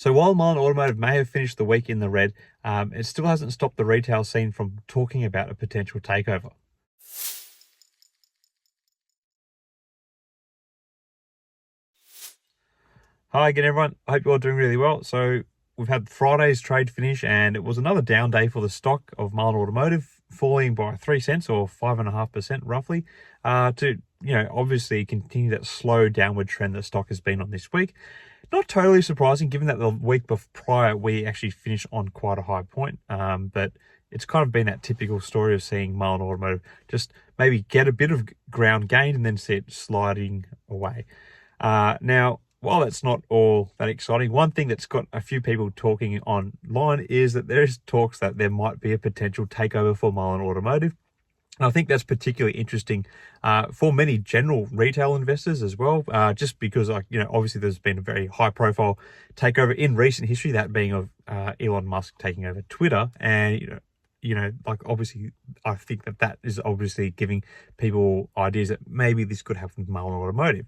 So while MULN Automotive may have finished the week in the red, it still hasn't stopped the retail scene from talking about a potential takeover. Hi again, everyone. I hope you're all doing really well. So we've had Friday's trade finish, and it was another down day for the stock of MULN Automotive, falling by 3 cents or 5.5% roughly, to obviously continue that slow downward trend that stock has been on this week. Not totally surprising, given that the week prior we actually finished on quite a high point, but it's kind of been that typical story of seeing MULN Automotive just maybe get a bit of ground gain and then see it sliding away. Now, while that's not all that exciting, one thing that's got a few people talking online is that there's talks that there might be a potential takeover for MULN Automotive. And I think that's particularly interesting for many general retail investors as well, just because, obviously there's been a very high-profile takeover in recent history, that being of Elon Musk taking over Twitter, and obviously, I think that is obviously giving people ideas that maybe this could happen with MULN Automotive.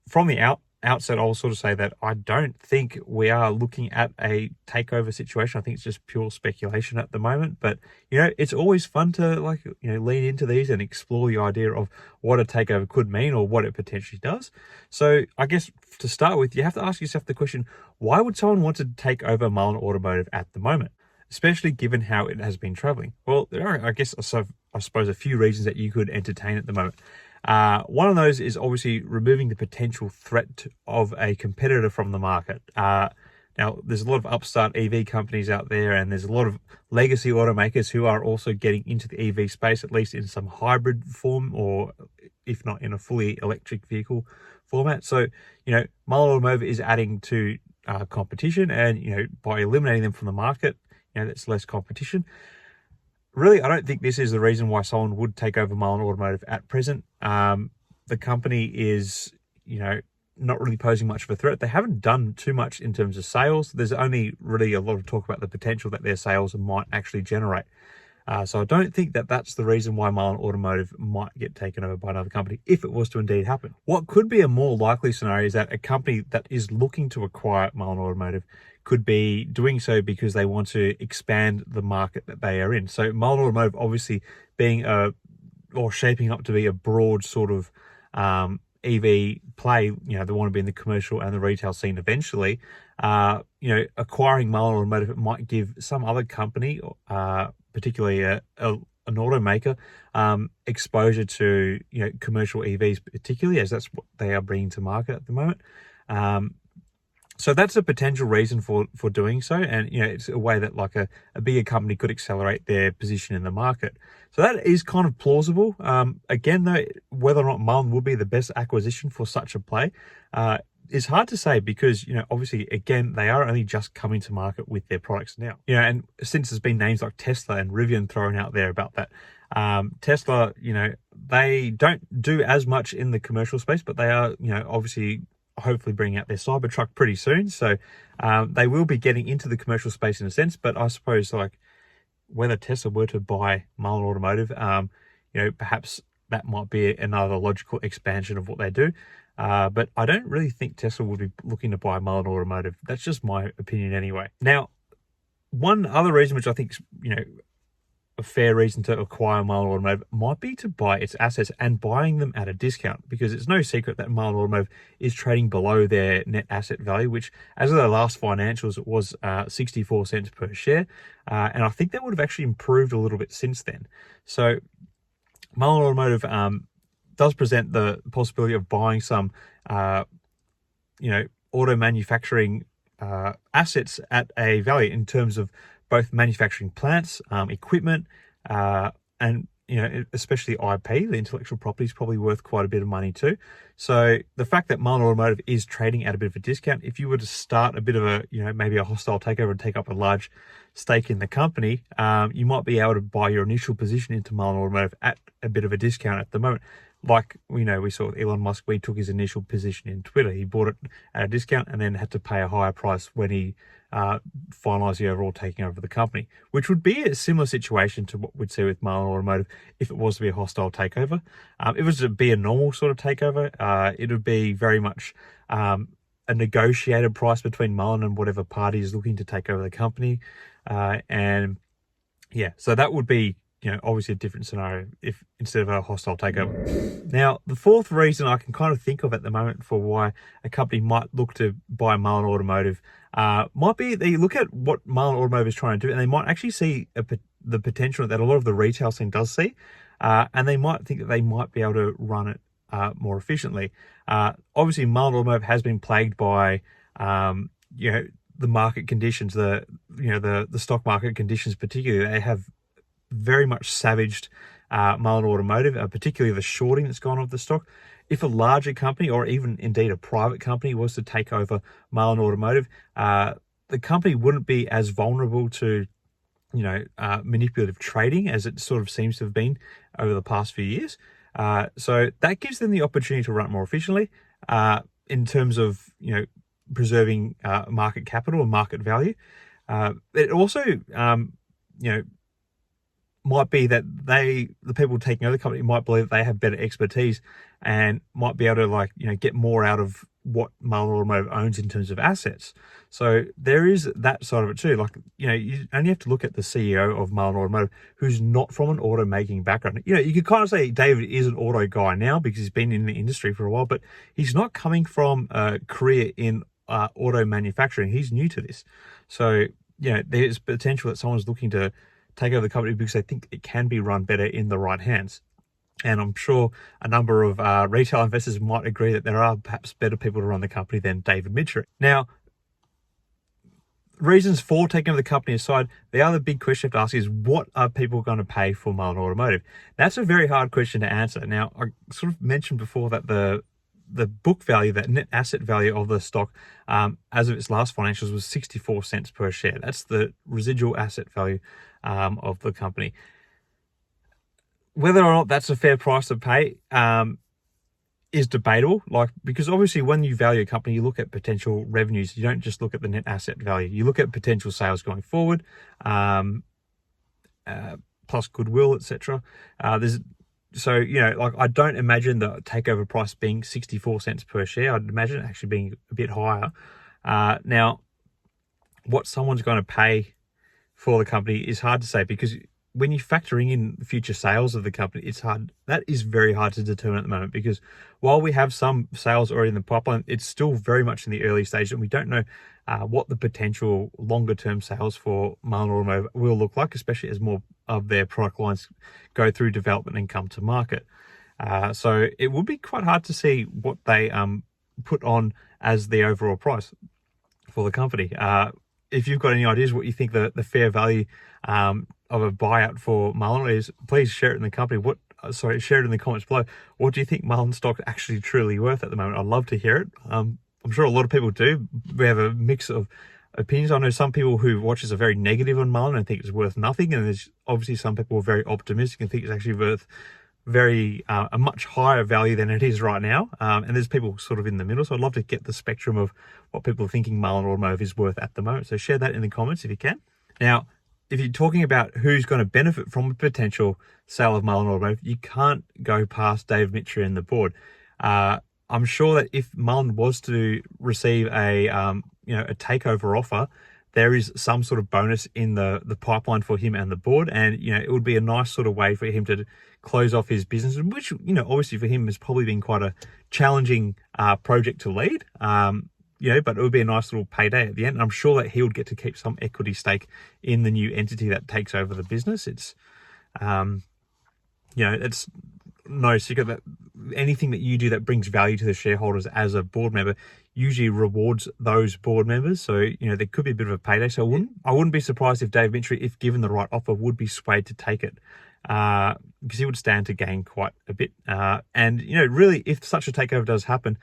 From the outset, I'll sort of say that I don't think we are looking at a takeover situation. I think it's just pure speculation at the moment. But, it's always fun to lean into these and explore the idea of what a takeover could mean or what it potentially does. So I guess to start with, you have to ask yourself the question, why would someone want to take over MULN Automotive at the moment, especially given how it has been traveling? Well, there are, I suppose, a few reasons that you could entertain at the moment. One of those is obviously removing the potential threat of a competitor from the market. Now, there's a lot of upstart EV companies out there, and there's a lot of legacy automakers who are also getting into the EV space, at least in some hybrid form, or if not in a fully electric vehicle format. So, MULN Automotive is adding to competition, and, by eliminating them from the market, that's less competition. Really, I don't think this is the reason why someone would take over MULN Automotive at present. The company is, not really posing much of a threat. They haven't done too much in terms of sales. There's only really a lot of talk about the potential that their sales might actually generate. So I don't think that that's the reason why MULN Automotive might get taken over by another company, if it was to indeed happen. What could be a more likely scenario is that a company that is looking to acquire MULN Automotive could be doing so because they want to expand the market that they are in. So MULN Automotive obviously being shaping up to be a broad sort of EV play, they want to be in the commercial and the retail scene eventually. Acquiring MULN Automotive might give some other company, particularly an automaker, exposure to commercial EVs, particularly as that's what they are bringing to market at the moment. So that's a potential reason for doing so, and it's a way that a bigger company could accelerate their position in the market. So that is kind of plausible. Again, though, whether or not MULN will be the best acquisition for such a play is hard to say, because obviously, again, they are only just coming to market with their products now. And since there's been names like Tesla and Rivian thrown out there about that, Tesla, they don't do as much in the commercial space, but they are, obviously, hopefully bring out their Cybertruck pretty soon. So they will be getting into the commercial space in a sense. But I suppose whether Tesla were to buy MULN Automotive, perhaps that might be another logical expansion of what they do. But I don't really think Tesla would be looking to buy MULN Automotive. That's just my opinion anyway. Now, one other reason which I think a fair reason to acquire MULN Automotive might be to buy its assets, and buying them at a discount, because it's no secret that MULN Automotive is trading below their net asset value, which, as of their last financials, it was 64 cents per share. And I think that would have actually improved a little bit since then. So MULN Automotive does present the possibility of buying some, auto manufacturing assets at a value in terms of both manufacturing plants, equipment, and especially IP, the intellectual property, is probably worth quite a bit of money too. So the fact that MULN Automotive is trading at a bit of a discount, if you were to start a bit of a, maybe a hostile takeover and take up a large stake in the company, you might be able to buy your initial position into MULN Automotive at a bit of a discount at the moment. Like, we saw with Elon Musk, we took his initial position in Twitter. He bought it at a discount and then had to pay a higher price when he finalised the overall taking over the company, which would be a similar situation to what we'd see with MULN Automotive if it was to be a hostile takeover. If it was to be a normal sort of takeover, it would be very much a negotiated price between Mullen and whatever party is looking to take over the company. And yeah, so that would be, obviously a different scenario if instead of a hostile takeover. Now, the fourth reason I can kind of think of at the moment for why a company might look to buy Mullen Automotive might be they look at what Mullen Automotive is trying to do, and they might actually see the potential that a lot of the retail scene does see, and they might think that they might be able to run it more efficiently. Obviously, Mullen Automotive has been plagued by, the market conditions, the stock market conditions particularly. They have very much savaged Mullen Automotive, particularly the shorting that's gone off the stock. If a larger company, or even indeed a private company, was to take over Mullen Automotive, the company wouldn't be as vulnerable to manipulative trading as it sort of seems to have been over the past few years. So that gives them the opportunity to run it more efficiently in terms of preserving market capital and market value. It also might be that the people taking over the company might believe that they have better expertise and might be able to get more out of what Mullen Automotive owns in terms of assets. So there is that side of it too. You only have to look at the CEO of Mullen Automotive, who's not from an automaking background. You could kind of say David is an auto guy now because he's been in the industry for a while, but he's not coming from a career in auto manufacturing. He's new to this. So, there's potential that someone's looking to take over the company because they think it can be run better in the right hands. And I'm sure a number of retail investors might agree that there are perhaps better people to run the company than David Mitchell. Now, reasons for taking over the company aside, the other big question to ask is, what are people going to pay for Mullen Automotive? That's a very hard question to answer. Now, I sort of mentioned before that the book value, that net asset value of the stock, as of its last financials, was 64 cents per share. That's the residual asset value of the company. Whether or not that's a fair price to pay is debatable. Because obviously when you value a company, you look at potential revenues. You don't just look at the net asset value. You look at potential sales going forward, plus goodwill, etc. I don't imagine the takeover price being 64 cents per share. I'd imagine it actually being a bit higher. Now, what someone's going to pay for the company is hard to say, because when you're factoring in future sales of the company, it's hard. That is very hard to determine at the moment, because while we have some sales already in the pipeline, it's still very much in the early stage, and we don't know what the potential longer term sales for Mullen Automotive will look like, especially as more of their product lines go through development and come to market. So it would be quite hard to see what they put on as the overall price for the company. If you've got any ideas what you think the fair value of a buyout for Mullen is, please share it in the share it in the comments below. What do you think MULN stock actually truly worth at the moment? I'd love to hear it. I'm sure a lot of people do. We have a mix of opinions. I know some people who watch this are very negative on Mullen and think it's worth nothing, and there's obviously some people who are very optimistic and think it's actually worth a much higher value than it is right now. And there's people sort of in the middle. So I'd love to get the spectrum of what people are thinking Mullen Automotive is worth at the moment. So share that in the comments if you can. Now, if you're talking about who's going to benefit from a potential sale of Mullen Automotive, you can't go past Dave Mitchell and the board. I'm sure that if Mullen was to receive a takeover offer, there is some sort of bonus in the pipeline for him and the board, and it would be a nice sort of way for him to close off his business, which obviously for him has probably been quite a challenging project to lead. But it would be a nice little payday at the end. And I'm sure that he would get to keep some equity stake in the new entity that takes over the business. It's it's no secret that anything that you do that brings value to the shareholders as a board member usually rewards those board members. So, there could be a bit of a payday. So I wouldn't be surprised if Dave Mitchell, if given the right offer, would be swayed to take it, because he would stand to gain quite a bit. And really, if such a takeover does happen,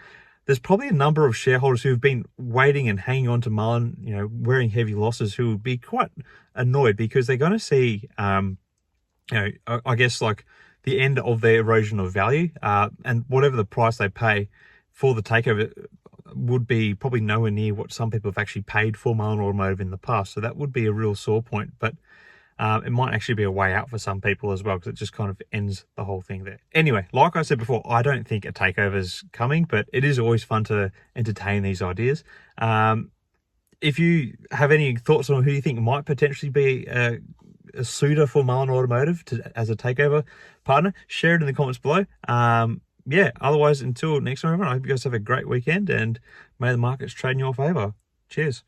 there's probably a number of shareholders who've been waiting and hanging on to Mullen, wearing heavy losses, who would be quite annoyed, because they're going to see, I guess, like the end of their erosion of value, and whatever the price they pay for the takeover would be probably nowhere near what some people have actually paid for Mullen Automotive in the past. So that would be a real sore point. But it might actually be a way out for some people as well, because it just kind of ends the whole thing there. Anyway, like I said before, I don't think a takeover's coming, but it is always fun to entertain these ideas. If you have any thoughts on who you think might potentially be a suitor for Mullen Automotive as a takeover partner, share it in the comments below. Yeah, otherwise, until next time, everyone, I hope you guys have a great weekend, and may the markets trade in your favor. Cheers.